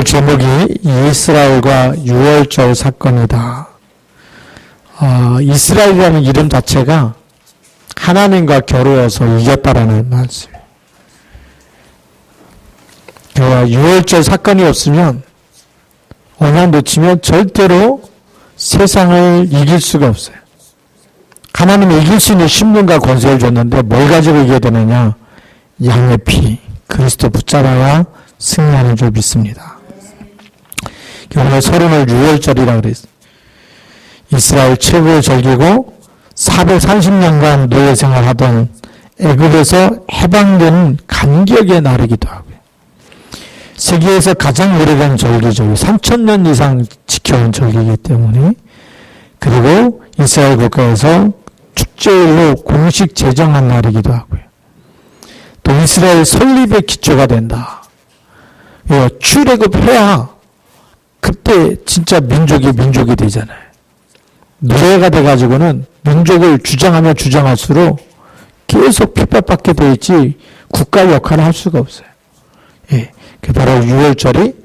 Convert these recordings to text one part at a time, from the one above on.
오늘 제목이 이스라엘과 유월절 사건이다. 이스라엘이라는 이름 자체가 하나님과 겨루어서 이겼다라는 말씀이에요. 유월절 사건이 없으면, 언약 놓치면 절대로 세상을 이길 수가 없어요. 하나님이 이길 수 있는 신분과 권세를 줬는데 뭘 가지고 이겨야 되느냐? 양의 피, 그리스도 붙잡아야 승리하는 줄 믿습니다. 오늘 설을 유월절이라고 그랬어요. 이스라엘 최고의 절기고 430년간 노예 생활하던 애굽에서 해방되는 간격의 날이기도 하고요. 세계에서 가장 오래된 절기죠. 3000년 이상 지켜온 절기이기 때문에, 그리고 이스라엘 국가에서 축제일로 공식 제정한 날이기도 하고요. 또 이스라엘 설립의 기초가 된다. 출애굽해야 그때 진짜 민족이 되잖아요. 노예가 돼가지고는 민족을 주장하면 주장할수록 계속 핍박받게 돼 있지 국가 역할을 할 수가 없어요. 그 바로 6월절이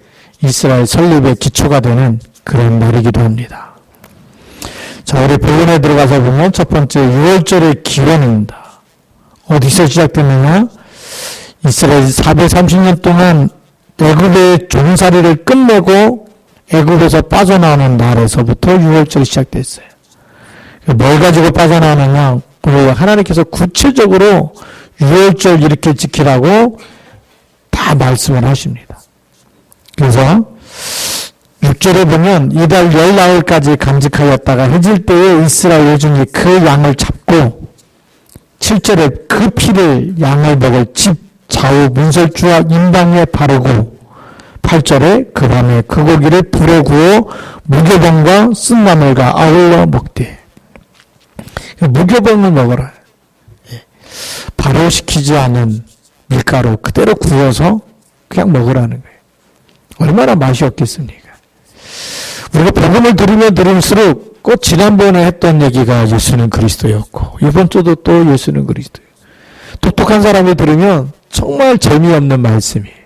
이스라엘 설립의 기초가 되는 그런 날이기도 합니다. 자, 우리 본문에 들어가서 보면 첫 번째 6월절의 기원입니다. 어디서 시작되느냐? 이스라엘이 430년 동안 애굽의 종살이를 끝내고 애굽에서 빠져나오는 날에서부터 6월절이 시작됐어요. 뭘 가지고 빠져나오느냐? 하나님께서 구체적으로 6월절 이렇게 지키라고 다 말씀을 하십니다. 그래서 6절에 보면 이달 열 나흘까지 간직하였다가 해질 때에 이스라엘 회중이 그 양을 잡고, 7절에 그 피를 양을 먹을 집 좌우 문설주와 인방에 바르고, 8절에 그 밤에 그 고기를 불에 구워 무교병과 쓴나물과 아울러 먹되. 무교병을 먹어라. 바로 식히지 않은 밀가루 그대로 구워서 그냥 먹으라는 거예요. 얼마나 맛이 없겠습니까? 우리가 복음을 들으면 들을수록 꼭 지난번에 했던 얘기가 예수는 그리스도였고, 이번 주도 또 예수는 그리스도예요. 똑똑한 사람이 들으면 정말 재미없는 말씀이에요.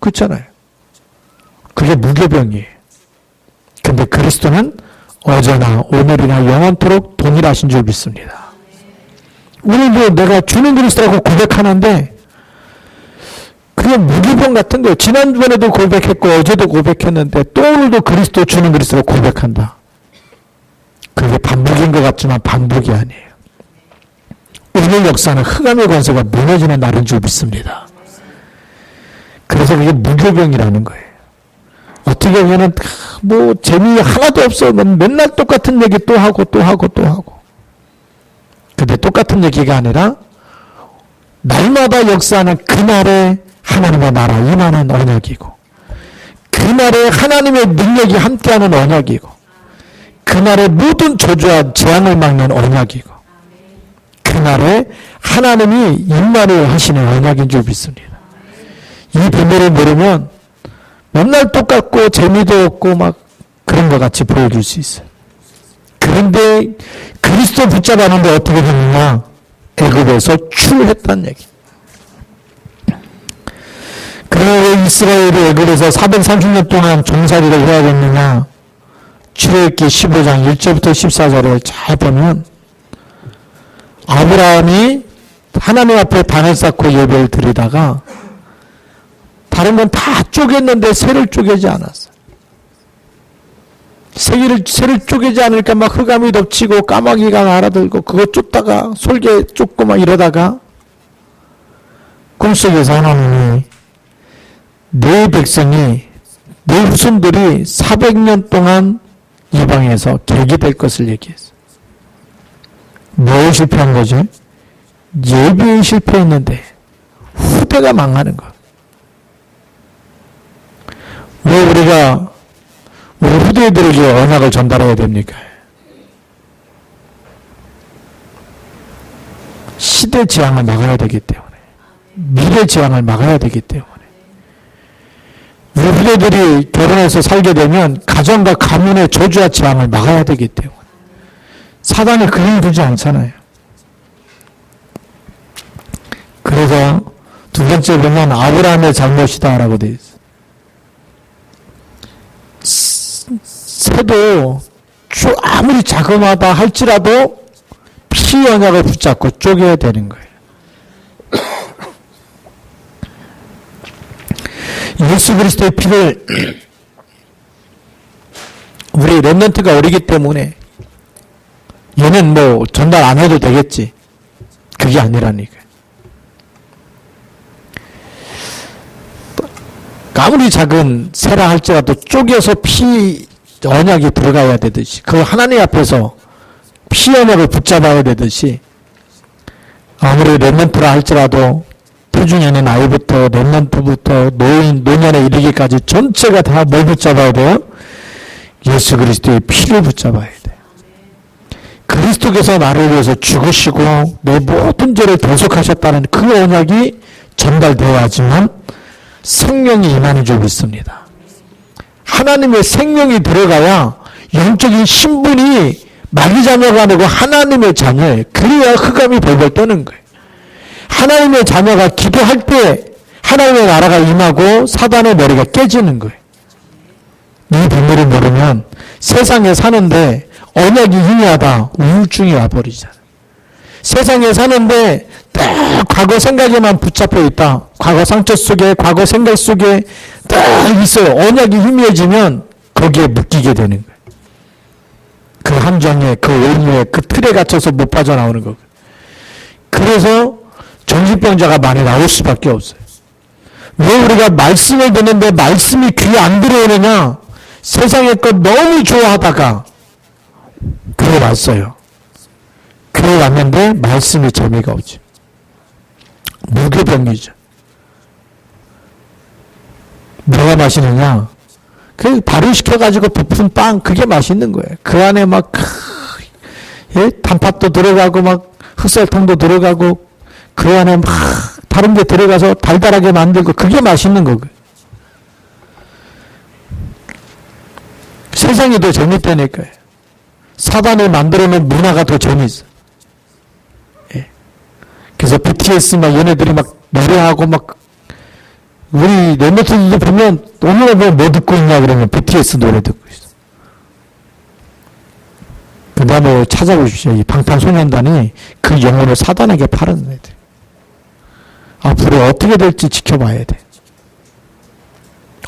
그렇잖아요. 그게 무교병이에요. 근데 그리스도는 어제나 오늘이나 영원토록 동일하신 줄 믿습니다. 오늘도 내가 주는 그리스도라고 고백하는데 그게 무교병 같은 거예요. 지난번에도 고백했고 어제도 고백했는데 또 오늘도 그리스도 주는 그리스도로 고백한다. 그게 반복인 것 같지만 반복이 아니에요. 오늘 역사는 흑암의 권세가 무너지는 날인 줄 믿습니다. 그래서 그게 무교병이라는 거예요. 어떻게 보면 재미 하나도 없어. 맨날 똑같은 얘기 또 하고. 근데 똑같은 얘기가 아니라 날마다 역사하는 그날의 하나님의 나라 임하는 언약이고, 그날의 하나님의 능력이 함께하는 언약이고, 그날의 모든 저주와 재앙을 막는 언약이고, 그날에 하나님이 임마누엘 하시는 언약인 줄 믿습니다. 이 비밀을 모르면 맨날 똑같고 재미도 없고 막 그런 것 같이 보여줄 수 있어요. 그런데 그리스도 붙잡았는데 어떻게 됐느냐? 애굽에서 출했다는 얘기. 그러면 왜 이스라엘이 애굽에서 430년 동안 종살이를 해야 됐느냐? 출애굽기 15장 1절부터 14절을 잘 보면 아브라함이 하나님 앞에 단을 쌓고 예배를 드리다가 다른 건 다 쪼갰는데 새를 쪼개지 않았어요. 새를 쪼개지 않으니까 막 흑암이 덮치고 까마귀가 날아들고 그거 쫓다가 솔개 쫓고 막 이러다가 꿈속에서 하나님이 내 백성이 내 후손들이 400년 동안 이방에서 계기될 것을 얘기했어요. 뭘 실패한 거죠? 예배에 실패했는데 후대가 망하는 거예요. 왜 우리가 우리 후대들에게 언약을 전달해야 됩니까? 시대 재앙을 막아야 되기 때문에, 미래 재앙을 막아야 되기 때문에. 우리 후대들이 결혼해서 살게 되면 가정과 가문의 저주와 재앙을 막아야 되기 때문에. 사단이 그림 두지 않잖아요. 그래서 두 번째 보면 아브라함의 잘못이다라고 되어 있어요. 랩런트도 아무리 자그마하다 할지라도 피 언약을 붙잡고 쪼개야 되는 거예요. 예수 그리스도의 피를 우리 랩런트가 어리기 때문에 얘는 뭐 전달 안 해도 되겠지. 그게 아니라니까. 아무리 작은 새라 할지라도 쪼개서 피 언약이 들어가야 되듯이, 그 하나님 앞에서 피 언약을 붙잡아야 되듯이, 아무리 랩런트라 할지라도 표중에는 아이부터 랩런트부터 노년에 이르기까지 전체가 다 뭘 붙잡아야 돼요? 예수 그리스도의 피를 붙잡아야 돼요. 그리스도께서 나를 위해서 죽으시고 내 모든 죄를 대속하셨다는 그 언약이 전달되어야지만 생명이 임하는 줄 믿습니다. 하나님의 생명이 들어가야 영적인 신분이 마귀 자녀가 아니고 하나님의 자녀예요. 그래야 흑암이 벌벌 떠는 거예요. 하나님의 자녀가 기도할 때 하나님의 나라가 임하고 사단의 머리가 깨지는 거예요. 이 비밀을 모르면 세상에 사는데 언약이 희미하다 우울증이 와버리잖아요. 세상에 사는데 딱 과거 생각에만 붙잡혀 있다. 과거 상처 속에, 과거 생각 속에 딱 있어요. 언약이 희미해지면 거기에 묶이게 되는 거예요. 그 함정에, 그 원리에, 그 틀에 갇혀서 못 빠져나오는 거예요. 그래서 정신병자가 많이 나올 수밖에 없어요. 왜 우리가 말씀을 듣는데 말씀이 귀에 안 들어오느냐? 세상의 것 너무 좋아하다가 교회 왔어요. 교회 왔는데 말씀이 재미가 오지. 무교병이죠. 뭐가 맛있느냐? 그 발효시켜가지고 부푼 빵, 그게 맛있는 거예요. 그 안에 막 단팥도 들어가고 막 흑설탕도 들어가고 그 안에 막 다른 게 들어가서 달달하게 만들고 그게 맛있는 거고요. 세상이 더 재밌다니까요. 사단이 만들어놓은 문화가 더 재밌어. 예. 그래서 BTS 막 얘네들이 막 노래하고 막 우리 랩런트들도 보면 오늘 뭐 듣고 있냐 그러면 BTS 노래 듣고 있어. 그 다음에 찾아보십시오. 이 방탄소년단이 그 영혼을 사단에게 팔은 애들. 앞으로 어떻게 될지 지켜봐야 돼.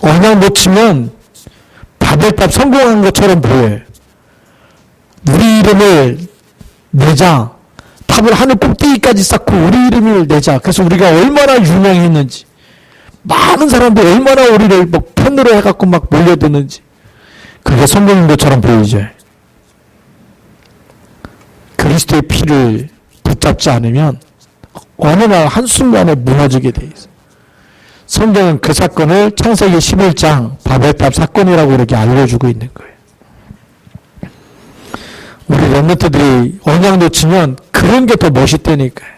언약 놓치면 바벨탑 성공한 것처럼 보여요. 우리 이름을 내자. 탑을 하늘 꼭대기까지 쌓고 우리 이름을 내자. 그래서 우리가 얼마나 유명했는지, 많은 사람들이 얼마나 우리를 막 편으로 해갖고 막 몰려드는지, 그게 성공인 것처럼 보이죠. 그리스도의 피를 붙잡지 않으면 어느 날 한순간에 무너지게 돼 있어요. 성경은 그 사건을 창세기 11장 바벨탑 사건이라고 이렇게 알려주고 있는 거예요. 우리 랩런트들이 언약 놓치면 그런 게 더 멋있다니까요.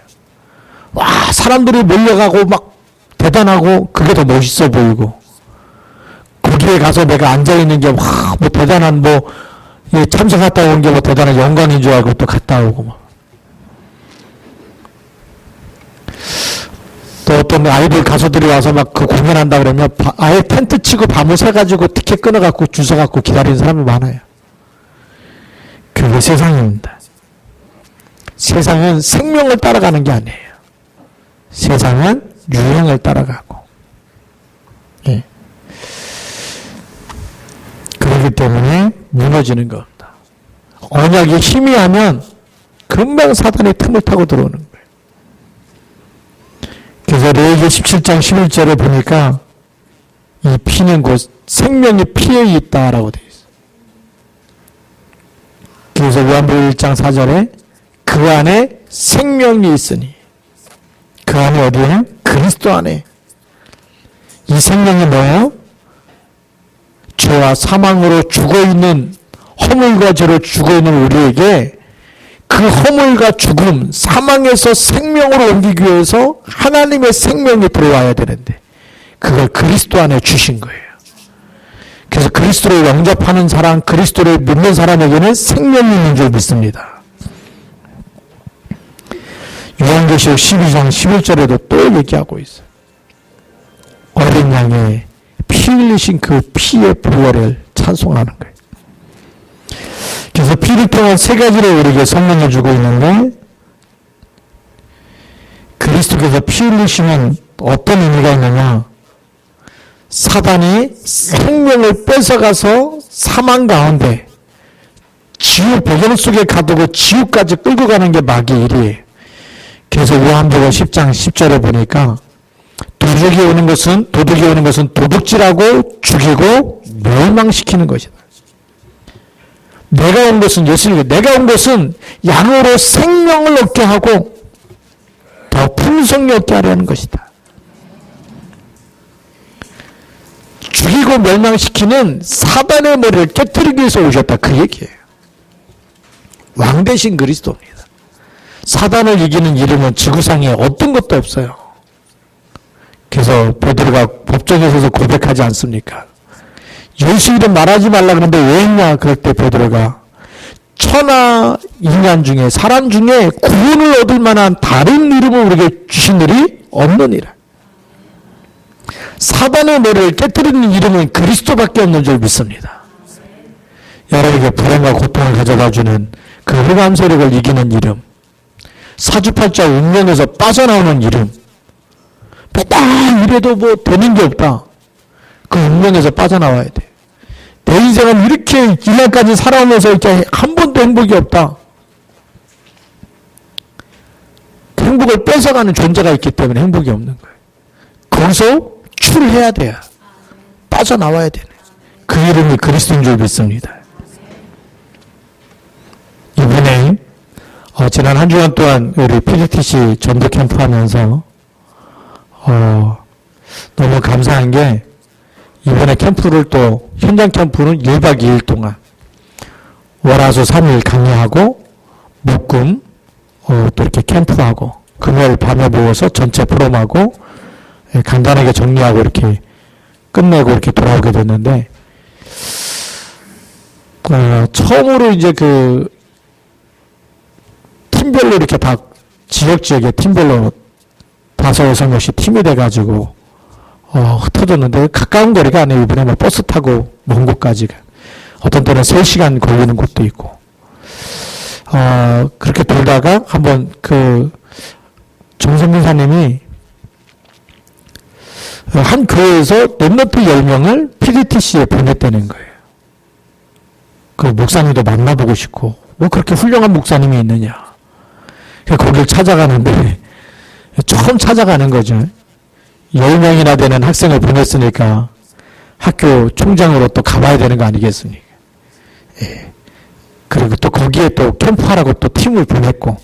와, 사람들이 몰려가고 막 대단하고 그게 더 멋있어 보이고, 거기에 가서 내가 앉아있는 게 와, 뭐 대단한 뭐 참석 갔다 온 게 뭐 대단한 영광인 줄 알고 또 갔다 오고 막. 또 어떤 아이돌 가수들이 와서 막 그 공연한다 그러면 아예 텐트 치고 밤을 새가지고 티켓 끊어갖고 줄 서갖고 기다리는 사람이 많아요. 그게 세상입니다. 세상은 생명을 따라가는 게 아니에요. 세상은 유행을 따라가고. 예. 그렇기 때문에 무너지는 겁니다. 언약이 희미하면 금방 사단의 틈을 타고 들어오는 거예요. 그래서 레위기 17장 11절을 보니까 이 피는 곧 생명이 피에 있다라고 되어 있어요. 그래서 요한복음 1장 4절에 그 안에 생명이 있으니, 그 안에 어디에? 그리스도 안에. 이 생명이 뭐예요? 죄와 사망으로 죽어있는, 허물과 죄로 죽어있는 우리에게 그 허물과 죽음, 사망에서 생명으로 옮기기 위해서 하나님의 생명이 들어와야 되는데 그걸 그리스도 안에 주신 거예요. 그래서 그리스도를 영접하는 사람, 그리스도를 믿는 사람에게는 생명이 있는 줄 믿습니다. 요한계시록 12장 11절에도 또 얘기하고 있어요. 어린 양의 피 흘리신 그 피의 보혈을 찬송하는 거예요. 피를 통한 세 가지를 우리에게 설명해 주고 있는데, 그리스도께서 피 흘리시면 어떤 의미가 있느냐? 사단이 생명을 뺏어가서 사망 가운데 지옥 배경 속에 가두고 지옥까지 끌고 가는 게 마귀의 일이에요. 그래서 요한복음 10장 10절에 보니까 도둑이 오는 것은 도둑질하고 죽이고 멸망시키는 것이다. 내가 온 것은 양으로 생명을 얻게 하고 더 풍성히 얻게 하려는 것이다. 죽이고 멸망시키는 사단의 머리를 깨뜨리기 위해서 오셨다. 그 얘기예요. 왕 대신 그리스도입니다. 사단을 이기는 이름은 지구상에 어떤 것도 없어요. 그래서 베드로가 법정에 서서 고백하지 않습니까? 예수 이름 말하지 말라 그러는데 왜 했냐? 그럴 때 베드로가 천하 인간 중에 사람 중에 구원을 얻을 만한 다른 이름을 우리에게 주신 일이 없느니라. 사단의 머리를 깨뜨리는 이름은 그리스도밖에 없는 줄 믿습니다. 여러분에게 불행과 고통을 가져다주는 그 흑암 세력을 이기는 이름, 사주팔자 운명에서 빠져나오는 이름, 맨날 이래도 뭐 되는 게 없다. 그 운명에서 빠져나와야 돼. 내 인생은 이렇게 이날까지 살아오면서 이렇게 한 번도 행복이 없다. 그 행복을 뺏어가는 존재가 있기 때문에 행복이 없는 거예요. 거기서 출해야 돼요. 빠져나와야 되네. 그 이름이 그리스도인 줄 믿습니다. 이번에 지난 한 주간 동안 우리 PGTC 전도 캠프 하면서 너무 감사한 게 이번에 캠프를 또 현장 캠프는 1박 2일 동안 월화수 3일 강의하고 목금 또 이렇게 캠프하고 금요일 밤에 모여서 전체 프로그램하고 간단하게 정리하고 이렇게 끝내고 이렇게 돌아오게 됐는데 처음으로 이제 그 팀별로 이렇게 다 지역에 팀별로 5-6명씩 팀이 돼가지고 흩어졌는데 가까운 거리가 아니에요. 이번에 뭐 버스 타고 먼 곳까지가 어떤 때는 3시간 걸리는 곳도 있고 그렇게 돌다가 한번 그 정선민사님이 한 교회에서 랩런트 10명을 PDTC에 보냈다는 거예요. 그 목사님도 만나보고 싶고 뭐 그렇게 훌륭한 목사님이 있느냐. 거길 찾아가는데 처음 찾아가는 거죠. 10명이나 되는 학생을 보냈으니까 학교 총장으로 또 가봐야 되는 거 아니겠습니까? 예. 그리고 또 거기에 또 캠프하라고 또 팀을 보냈고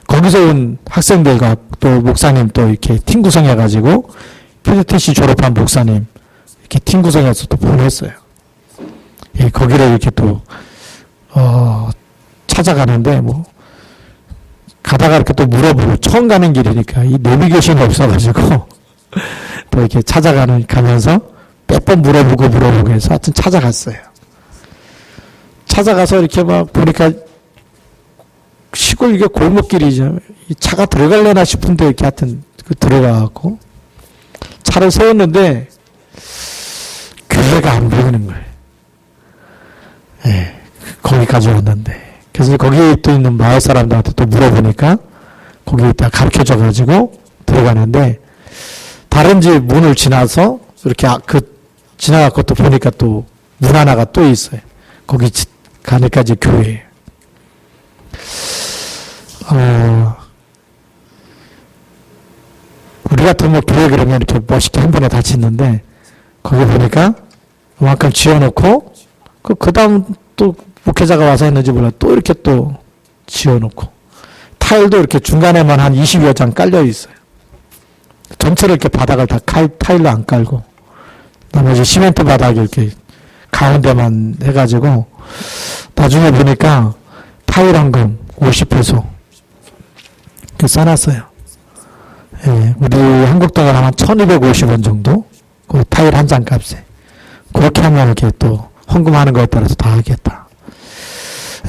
거기서 온 학생들과 또 목사님 또 이렇게 팀 구성해가지고 PGTC 졸업한 목사님 이렇게 팀 구성해서 또 보냈어요. 예, 거기를 이렇게 또 찾아가는데 뭐 가다가 이렇게 또 물어보고 처음 가는 길이니까 이 내비게이션이 없어가지고 또 이렇게 가면서 몇 번 물어보고 해서 하여튼 찾아갔어요. 찾아가서 이렇게 막 보니까 시골 이게 골목길이죠. 이 차가 들어갈려나 싶은데 이렇게 하여튼 들어가고 차를 세웠는데 교회가 안 보이는 거예요. 예, 거기까지 왔는데. 그래서 거기에 또 있는 마을 사람들한테 또 물어보니까 거기 다 가르쳐줘가지고 들어가는데 다른 집 문을 지나서 이렇게 지나가고 또 보니까 또 문 하나가 또 있어요. 거기 가니까 이제 교회예요. 우리 같은 뭐 교회 그러면 이렇게 멋있게 한 번에 다 짓는데 거기 보니까 그만큼 지어놓고 그 다음 또 목회자가 와서 했는지 몰라 또 이렇게 또 지어놓고 타일도 이렇게 중간에만 한 20여 장 깔려 있어요. 전체를 이렇게 바닥을 다 타일로 안 깔고 나머지 시멘트 바닥에 이렇게 가운데만 해가지고 나중에 보니까 타일 한금 50회소 이렇게 써놨어요. 예, 우리 한국 돈으로 한 1250원 정도 그 타일 한 장 값에 그렇게 하면 이렇게 또 헌금하는 거에 따라서 다 하겠다.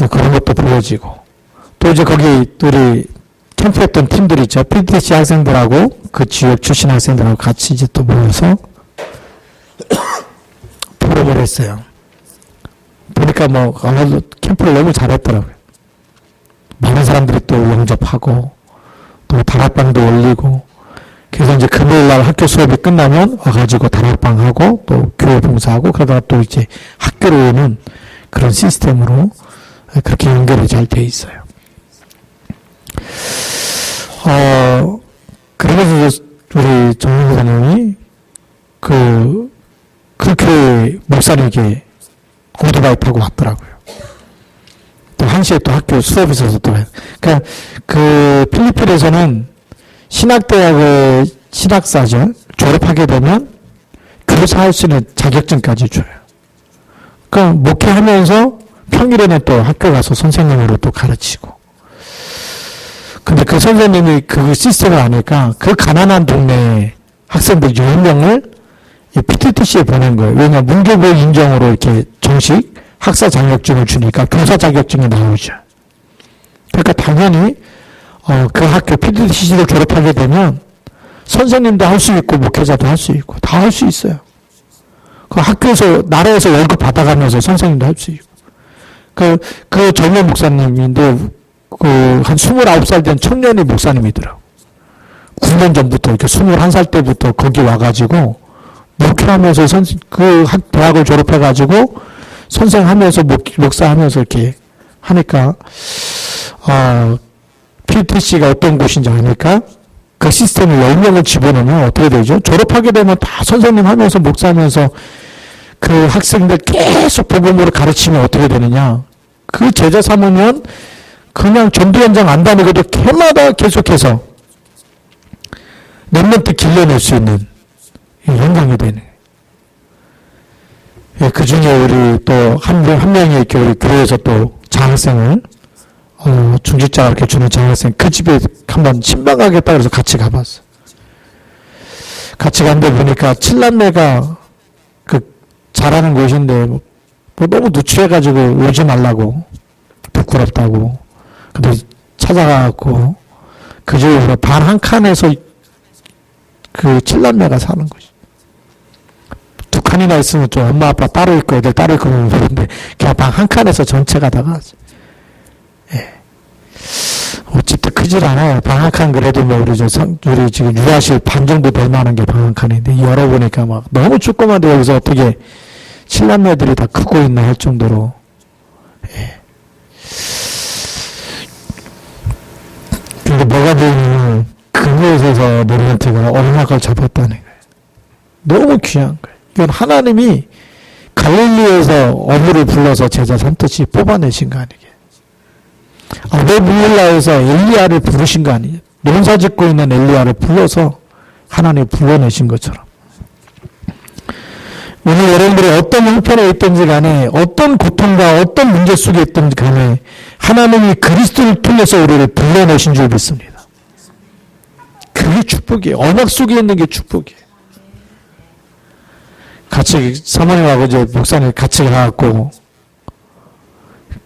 예, 그런 것도 보여지고 또 이제 거기 우리 캠프했던 팀들이 있죠. PTC 학생들하고 그 지역 출신 학생들하고 같이 이제 또 모여서 프로그램을 했어요. 보니까 보니까 아무래도 캠프를 너무 잘했더라고요. 많은 사람들이 또 영접하고, 또 다락방도 올리고, 그래서 이제 금요일 날 학교 수업이 끝나면 와가지고 다락방하고, 또 교회 봉사하고, 그러다가 또 이제 학교로 오는 그런 시스템으로 그렇게 연결이 잘 돼 있어요. 그러면서 우리 정민 목사님이 그 교회 목사님에게 오토바이 타고 왔더라고요. 또 1시에 또 학교 수업이 있어서 또. 그러니까 그 필리핀에서는 신학대학의 신학사죠. 졸업하게 되면 교사할 수 있는 자격증까지 줘요. 그러니까 목회하면서 평일에는 또 학교 가서 선생님으로 또 가르치고. 근데 그 선생님이 그 시스템을 아니까 그 가난한 동네 학생들 10명을 PTTC에 보낸 거예요. 왜냐면 문교부 인정으로 이렇게 정식 학사 자격증을 주니까 교사 자격증이 나오죠. 그러니까 당연히 그 학교 PTTC를 졸업하게 되면 선생님도 할 수 있고 목회자도 할 수 있고 다 할 수 있어요. 그 학교에서 나라에서 월급 받아가면서 선생님도 할 수 있고 그 젊은 목사님인데 한 29살 된 청년이 목사님이더라고. 9년 전부터 이렇게 21살 때부터 거기 와가지고 목회하면서 그 대학을 졸업해가지고 선생하면서 목사하면서 이렇게 하니까 PTC가 어떤 곳인지 아니까 그 시스템을 10명을 집어넣으면 어떻게 되죠? 졸업하게 되면 다 선생님 하면서 목사하면서 그 학생들 계속 복음으로 가르치면 어떻게 되느냐? 그 제자 삼으면 그냥 전도 현장 안 다니고도 해마다 계속해서 랩런트 길러낼 수 있는 현장이 되는. 그 중에 우리 또 한 명이 이렇게 우리 교회에서 또 장학생을 중직자가 이렇게 주는 장학생 그 집에 한번 신방가겠다 그래서 같이 가봤어. 같이 갔는데 보니까 7남매가 잘하는 곳인데 너무 누추해가지고 오지 말라고 부끄럽다고. 근데 찾아가고 그 집에 반 한 칸에서 그 7남매가 사는 거지. 2칸이나 있으면 좀 엄마 아빠 따로 있고 애들 따로 있고 그러는데 그냥 방 한 칸에서 전체가 다가. 예. 집도 크질 않아요. 방 한 칸 그래도 우리 지금 유아실 반 정도 될 만한 게 방 한 칸인데 열어보니까 너무 조그만데 여기서 어떻게 7남매들이 다 크고 있나 할 정도로. 예. 근데 뭐가 되냐면 그곳에서 랩런트가 얼마를 잡았다는 거예요. 너무 귀한 거예요. 이건 하나님이 갈릴리에서 어부를 불러서 제자 삼듯이 뽑아내신 거 아니게. 아베무엘라에서 엘리야를 부르신 거 아니에요. 농사 짓고 있는 엘리야를 불러서 하나님이 불러내신 것처럼. 오늘 여러분들이 어떤 형편에 있든지 간에 어떤 고통과 어떤 문제 속에 있든지 간에 하나님이 그리스도를 통해서 우리를 불러내신 줄 믿습니다. 그게 축복이에요. 언약 속에 있는 게 축복이에요. 같이 사모님하고 이제 목사님 같이 가갖고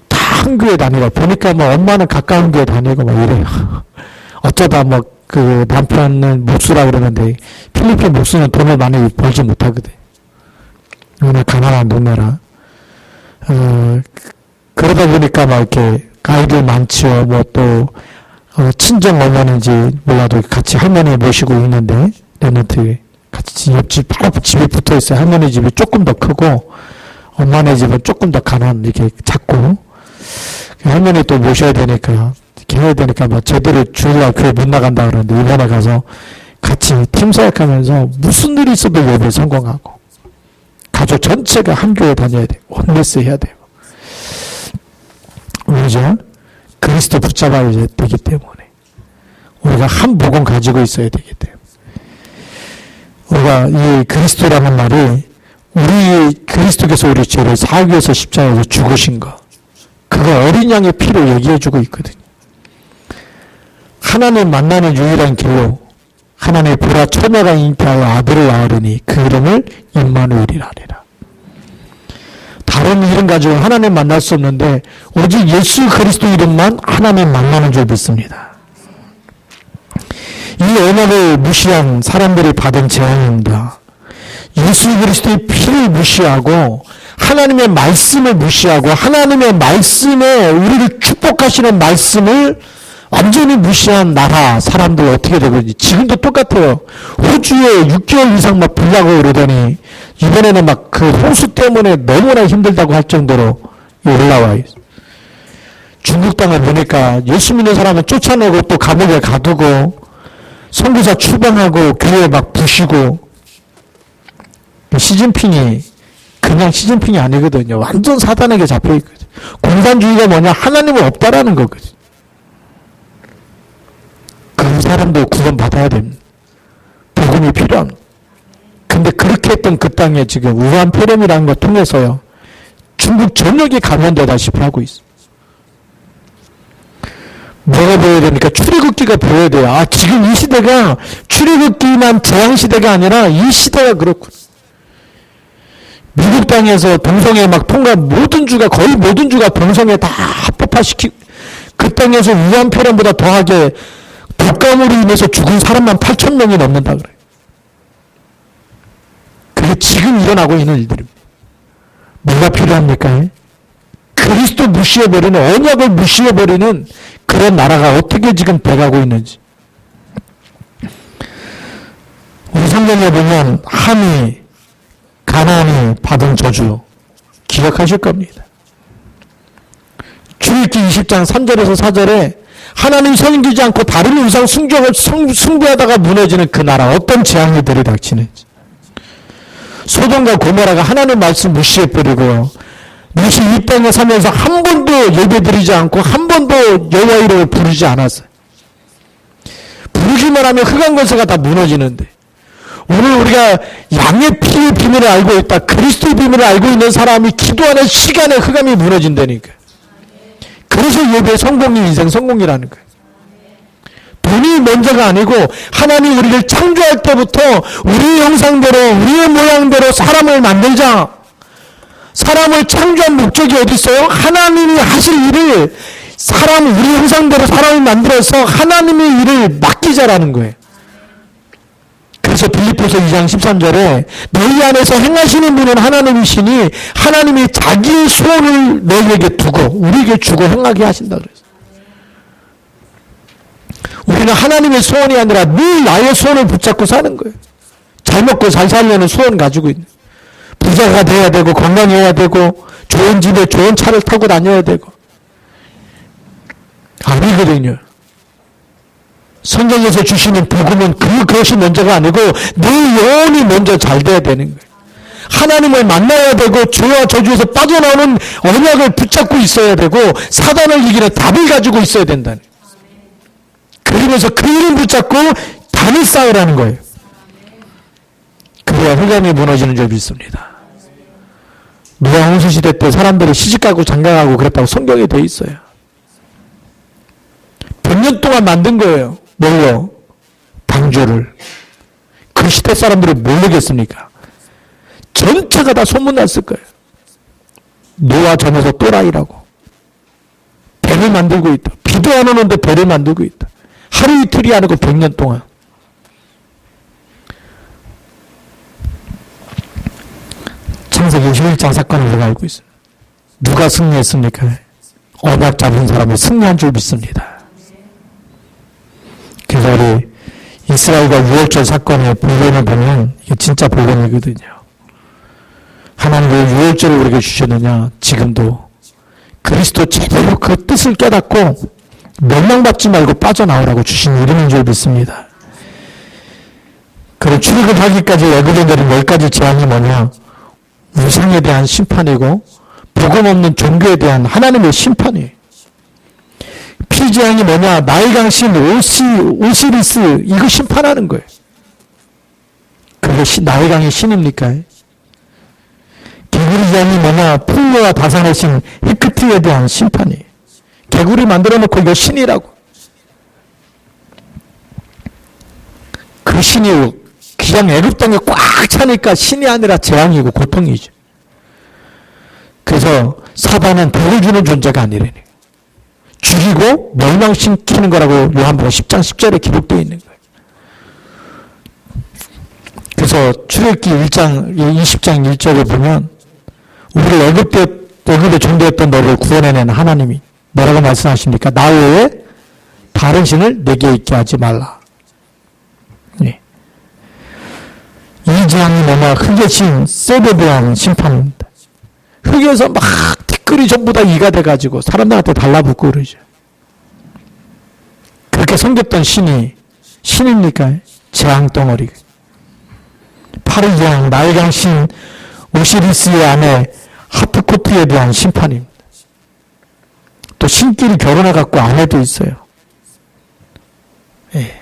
다 한 교회 다니고 보니까 엄마는 가까운 교회 다니고 이래요. 어쩌다 그 남편은 목수라 그러는데 필리핀 목수는 돈을 많이 벌지 못하거든. 워낙 가난한 동네라. 그러다 보니까 이렇게 아이들 많지요. 또 친정 어머니인지 몰라도 같이 할머니 모시고 있는데 랩런트 같이 옆집 바로 집에 붙어 있어요. 할머니 집이 조금 더 크고 엄마네 집은 조금 더 이렇게 작고 할머니 또 모셔야 되니까 이렇게 해야 되니까 제대로 주일날 교회 못 나간다 그러는데 이번에 가서 같이 팀 사역하면서 무슨 일이 있어도 예배 성공하고 가족 전체가 한 교회 다녀야 돼. 원네스 해야 돼요. 우리죠? 그리스도 붙잡아야 되기 때문에 우리가 한 복음 가지고 있어야 되기 때문에 우리가 이 그리스도라는 말이 우리 그리스도께서 우리 죄를 사하기 위해서 십자가에서 죽으신 거 그거 어린 양의 피로 얘기해주고 있거든요. 하나님 만나는 유일한 길로 하나님의 보라 처녀가 잉태하여 아들을 낳으리니 그 이름을 임마누엘이라 하리라. 다른 이름 가지고 하나님 만날 수 없는데 오직 예수 그리스도 이름만 하나님 만나는 줄 믿습니다. 이 언약을 무시한 사람들이 받은 재앙입니다. 예수 그리스도의 피를 무시하고 하나님의 말씀을 무시하고 하나님의 말씀에 우리를 축복하시는 말씀을 완전히 무시한 나라 사람들 어떻게 되거든요. 지금도 똑같아요. 호주에 6개월 이상 막 불나고 그러더니 이번에는 막 그 홍수 때문에 너무나 힘들다고 할 정도로 올라와요. 중국 땅을 보니까 예수 믿는 사람은 쫓아내고 또 감옥에 가두고 선교사 추방하고 교회 막 부시고. 시진핑이 그냥 시진핑이 아니거든요. 완전 사단에게 잡혀있거든요. 공산주의가 뭐냐? 하나님은 없다라는 거거든요. 그 사람도 구원받아야 됩니다. 복음이 필요합니다. 근데 그렇게 했던 그 땅에 지금 우한 폐렴이라는 걸 통해서요. 중국 전역이 감염되다시피 하고 있어요. 뭐가 보여야 됩니까? 출애굽기가 보여야 돼요. 아, 지금 이 시대가 출애굽기만 재앙시대가 아니라 이 시대가 그렇군. 미국 땅에서 동성애 막 통과 모든 주가 거의 모든 주가 동성애 다 합법화시키고 그 땅에서 우한 폐렴보다 더하게 독감으로 인해서 죽은 사람만 8,000명이 넘는다 그래요. 그게 지금 일어나고 있는 일들입니다. 뭐가 필요합니까? 그리스도 무시해버리는 언약을 무시해버리는 그런 나라가 어떻게 지금 돼가고 있는지. 우리 성경에 보면 함이 가나안이 받은 저주 기억하실 겁니다. 출애굽기 20장 3절에서 4절에 하나님 섬기지 않고 다른 우상 숭배하다가 무너지는 그 나라 어떤 재앙이 들이닥치는지. 소돔과 고모라가 하나님 말씀 무시해버리고 롯이 이 땅에 살면서 한 번도 예배드리지 않고 한 번도 여호와 이름을 부르지 않았어요. 부르기만 하면 흑암 권세가 다 무너지는데 오늘 우리가 양의 피의 비밀을 알고 있다. 그리스도의 비밀을 알고 있는 사람이 기도하는 시간에 흑암이 무너진다니까. 그래서 예배 성공이 인생 성공이라는 거예요. 돈이 먼저가 아니고 하나님 우리를 창조할 때부터 우리의 형상대로 우리의 모양대로 사람을 만들자. 사람을 창조한 목적이 어디 있어요? 하나님이 하실 일을 우리 형상대로 사람을 만들어서 하나님의 일을 맡기자라는 거예요. 그래서 빌립보서 2장 13절에 너희 안에서 행하시는 분은 하나님이시니 하나님이 자기의 소원을 너희에게 두고 우리에게 주고 행하게 하신다 그랬어요. 우리는 하나님의 소원이 아니라 늘 나의 소원을 붙잡고 사는 거예요. 잘 먹고 잘 살려는 소원 가지고 있는. 부자가 돼야 되고 건강해야 되고 좋은 집에 좋은 차를 타고 다녀야 되고. 아니거든요. 성경에서 주시는 복음은 그것이 먼저가 아니고 내 영혼이 먼저 잘 돼야 되는 거예요. 하나님을 만나야 되고 죄와 저주에서 빠져나오는 언약을 붙잡고 있어야 되고 사단을 이기는 답을 가지고 있어야 된다는 거예요. 그러면서 그 일을 붙잡고 단을 쌓으라는 거예요. 그래야 흑암이 무너지는 줄 믿습니다. 노아 홍수시대 때 사람들이 시집가고 장가가고 그랬다고 성경에 돼 있어요. 100년 동안 만든 거예요. 뭘로? 방주를. 그 시대 사람들이 모르겠습니까? 전체가 다 소문났을 거예요. 노아 전에서 또라이라고. 배를 만들고 있다. 비도 안 오는데 배를 만들고 있다. 하루 이틀이 아니고 100년 동안. 창세기 21장 사건을 우리가 알고 있습니다. 누가 승리했습니까? 언약 잡은 사람이 승리한 줄 믿습니다. 그래서 우리 이스라엘과 6월절 사건의 본론을 보면 이게 진짜 본론이거든요. 하나님 왜 6월절을 우리에게 주셨느냐? 지금도 그리스도 제대로 그 뜻을 깨닫고 멸망받지 말고 빠져나오라고 주신 이름인 줄 믿습니다. 그리고 출애굽하기까지 애굽에 내린 10가지 재앙이 뭐냐? 우상에 대한 심판이고 복음 없는 종교에 대한 하나님의 심판이에요. 피재앙이 뭐냐? 나일강 신 오시리스 이거 심판하는 거예요. 그게 나일강의 신입니까? 개구리재앙이 뭐냐? 풍요와 다산의 신 히크트에 대한 심판이에요. 개구리 만들어 놓고 이거 신이라고. 그 신이 그냥 애굽 땅에 꽉 차니까 신이 아니라 재앙이고 고통이죠. 그래서 사단은 복을 주는 존재가 아니라니. 죽이고 멸망시키는 거라고 요한복음 10장 10절에 기록되어 있는 거예요. 그래서 출애굽기 1장 20장 1절에 보면 우리를 애굽에 종되었던 너를 구원해낸 하나님이 뭐라고 말씀하십니까? 나 외에 다른 신을 내게 있게 하지 말라. 네. 이 재앙이 뭐냐? 흙의 신 셋에 대한 심판입니다. 흙에서 막 티끌이 전부 다 이가 돼가지고 사람들한테 달라붙고 그러죠. 그렇게 섬겼던 신입니까? 재앙 덩어리. 파르재앙, 나일강 신 오시리스의 아내 하트코트에 대한 심판입니다. 또 신끼리 결혼해갖고 아내도 있어요. 예.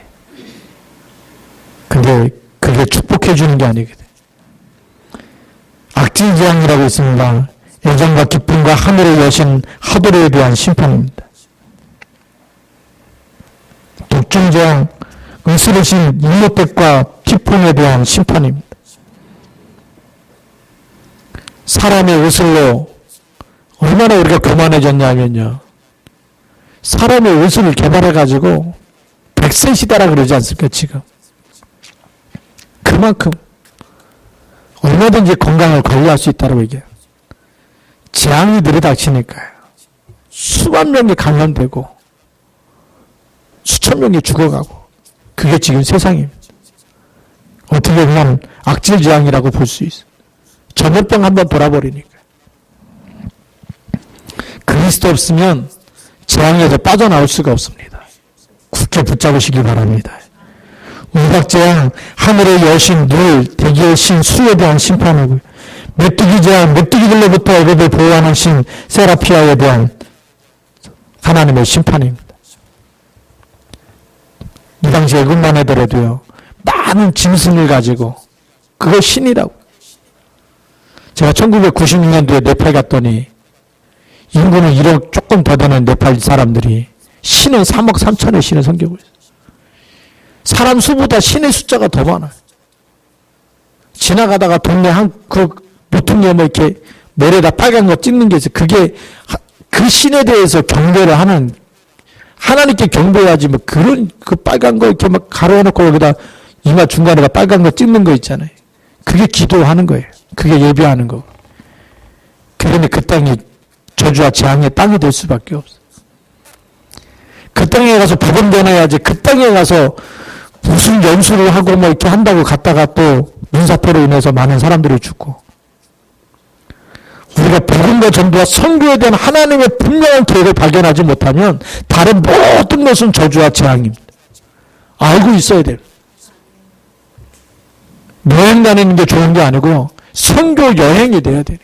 근데 그게 축복해주는 게 아니거든. 악질재앙이라고 있습니다. 애정과 기쁨과 하늘의 여신 하도르에 대한 심판입니다. 독중재앙, 으스르신 이모텍과 티폰에 대한 심판입니다. 사람의 옷을로 얼마나 우리가 교만해졌냐면요. 사람의 옷을 개발해가지고 100세시다라 그러지 않습니까, 지금. 그만큼 얼마든지 건강을 관리할 수 있다고 얘기해요. 재앙이 들이닥치니까요. 수만 명이 감염되고 수천 명이 죽어가고 그게 지금 세상입니다. 어떻게 보면 악질재앙이라고 볼 수 있어요. 전염병 한번 돌아버리니까. 그리스도 없으면 재앙에서 빠져나올 수가 없습니다. 굳게 붙잡으시기 바랍니다. 우박재앙, 하늘의 여신, 늘, 대기의 신, 수에 대한 심판이고요. 메뚜기재앙, 메뚜기들로부터 애굽을 보호하는 신, 세라피아에 대한 하나님의 심판입니다. 이 당시 애굽만 하더라도요, 많은 짐승을 가지고, 그거 신이라고. 제가 1996년도에 네팔 갔더니, 인구는 1억 조금 더 되는 네팔 사람들이, 신은 3억 3천의 신을 섬기고 있어요. 사람 수보다 신의 숫자가 더 많아요. 지나가다가 동네 모퉁이에 뭐 이렇게 모래에다 빨간 거 찍는 게 있어요. 그게 그 신에 대해서 경배를 하는, 하나님께 경배해야지 뭐 그런 그 빨간 거 이렇게 막 가로해놓고 여기다 이마 중간에다 빨간 거 찍는 거 있잖아요. 그게 기도하는 거예요. 그게 예배하는 거. 그러니 그 땅이 저주와 재앙의 땅이 될 수밖에 없어요. 그 땅에 가서 복음 전해야지. 그 땅에 가서 무슨 연수를 하고 뭐 이렇게 한다고 갔다가 또 눈사태로 인해서 많은 사람들이 죽고. 우리가 복음과 전도와 선교에 대한 하나님의 분명한 계획을 발견하지 못하면 다른 모든 것은 저주와 재앙입니다. 알고 있어야 돼요. 여행 다니는 게 좋은 게 아니고 선교 여행이 돼야 돼요.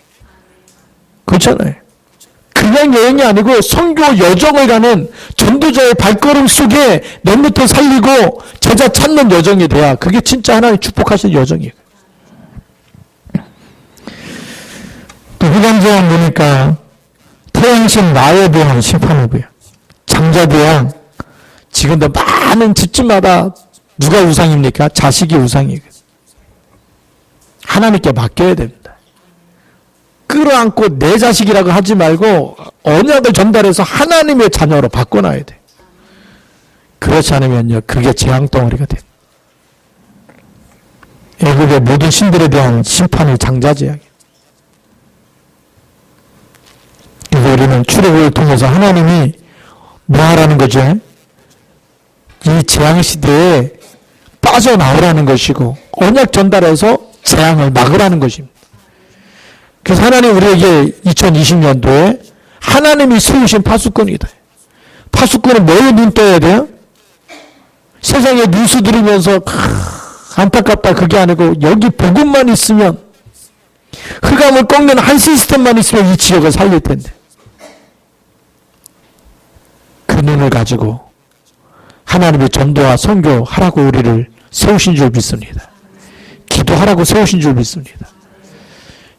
그렇잖아요. 그냥 여행이 아니고 선교 여정을 가는 전도자의 발걸음 속에 내부터 살리고 제자 찾는 여정이 돼야 그게 진짜 하나님 축복하신 여정이에요. 또 후반전 보니까 태양신 나에 대한 심판이고요. 장자대왕, 지금도 많은 집집마다 누가 우상입니까? 자식이 우상이거든요. 하나님께 맡겨야 됩니다. 끌어안고 내 자식이라고 하지 말고 언약을 전달해서 하나님의 자녀로 바꿔놔야 돼. 그렇지 않으면요, 그게 재앙덩어리가 돼. 애국의 모든 신들에 대한 심판이 장자재앙이에요. 그래서 우리는 출애굽을 통해서 하나님이 뭐 하라는 거죠? 이 재앙 시대에 빠져나오라는 것이고 언약 전달해서 재앙을 막으라는 것입니다. 그래서 하나님 우리에게 2020년도에 하나님이 세우신 파수꾼이다. 파수꾼은 뭐에 눈 떠야 돼요? 세상에 뉴스 들으면서 안타깝다 그게 아니고 여기 복음만 있으면, 흑암을 꺾는 한 시스템만 있으면 이 지역을 살릴 텐데, 그 눈을 가지고 하나님의 전도와 선교하라고 우리를 세우신 줄 믿습니다. 기도하라고 세우신 줄 믿습니다.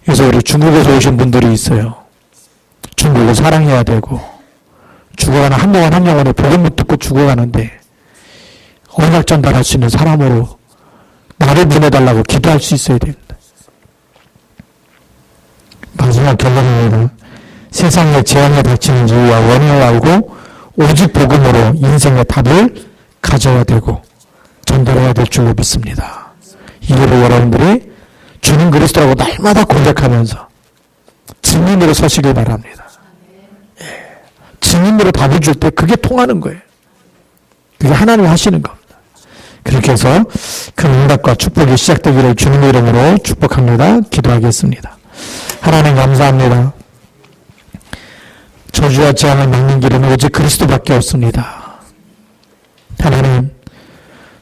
그래서 우리 중국에서 오신 분들이 있어요. 중국을 사랑해야 되고, 죽어가는 한 영혼 한 영혼의 복음을 듣고 죽어가는데 언약 전달할 수 있는 사람으로 나를 보내달라고 기도할 수 있어야 됩니다. 마지막 결론입니다. 세상의 재앙에 닥치는 이유와 원인을 알고 오직 복음으로 인생의 답을 가져야 되고 전달해야 될 줄로 믿습니다. 이후로 여러분들이 주는 그리스도라고 날마다 고백하면서 증인으로 서시길 바랍니다. 증인으로 답을 줄 때 그게 통하는 거예요. 그게 하나님이 하시는 겁니다. 그렇게 해서 그 응답과 축복이 시작되기를 주님의 이름으로 축복합니다. 기도하겠습니다. 하나님 감사합니다. 저주와 재앙을 막는 길은 오직 그리스도밖에 없습니다. 하나님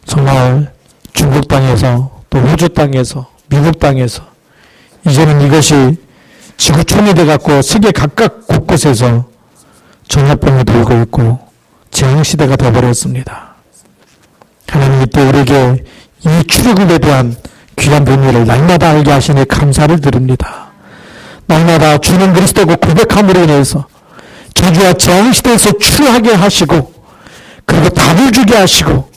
정말 중국 땅에서 또 호주 땅에서 미국 땅에서 이제는 이것이 지구촌이 돼갖고 세계 각각 곳곳에서 전염병이 돌고 있고 재앙시대가 되어버렸습니다. 하나님 이때 우리에게 이 출애굽에 대한 귀한 비밀을 날마다 알게 하시니 감사를 드립니다. 날마다 주는 그리스도고 고백함으로 인해서 저주와 재앙시대에서 추하게 하시고 그리고 답을 주게 하시고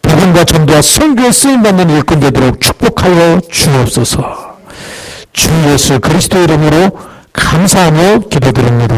복음과 전도와 선교에 쓰임받는 일꾼 되도록 축복하여 주옵소서. 주 예수 그리스도 이름으로 감사하며 기도드립니다.